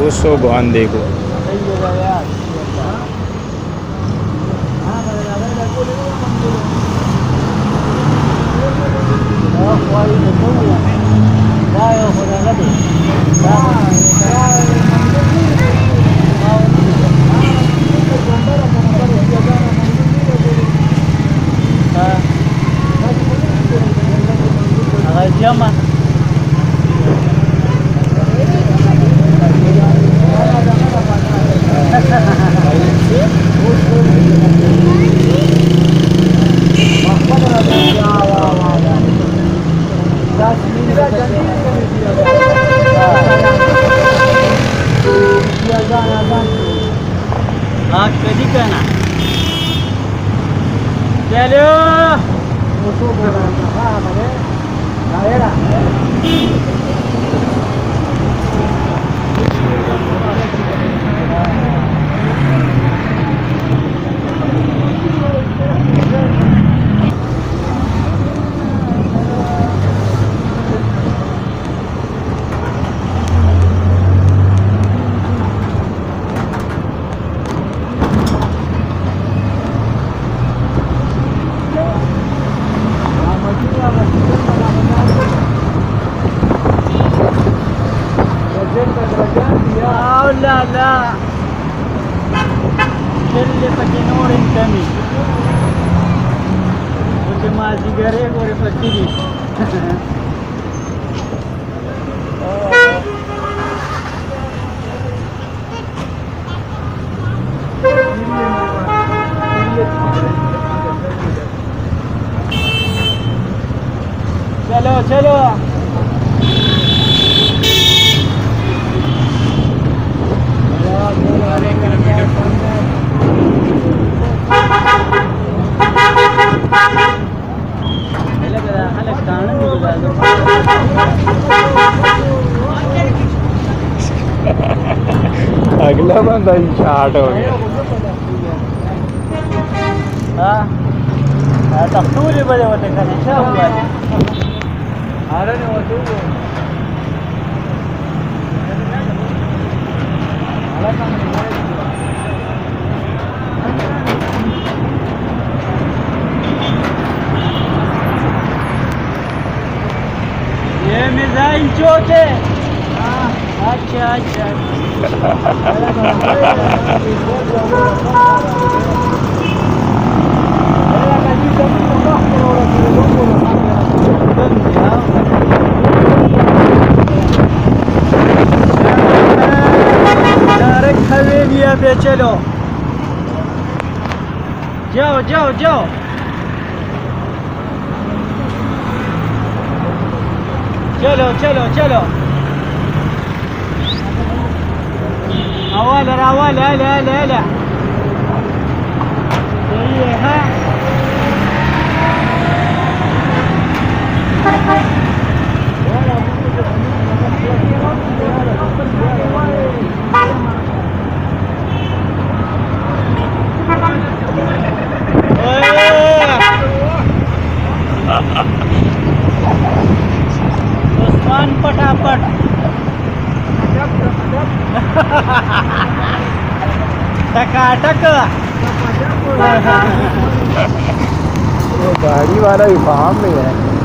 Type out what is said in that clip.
200 बांध देखो। Jama. हाँ कधी कहना चलो لا لا اللي فكنور انتمي وما سيجاريك ورفكيني चलो चलो अगला बंदा ही शार्ट हो गया। हाँ तख्तूरी बजे होते खाने क्या हुआ अरे नहीं वो तू ये मिजाइल चौक है। अच्छा अच्छा डायरेक्ट हवेलिया पे चलो जाओ जाओ जाओ चलो चलो चलो أولا أولا لا لا لا ها उस्मान पटापट टकाटक वो गाड़ी वाला भी फार्म में है।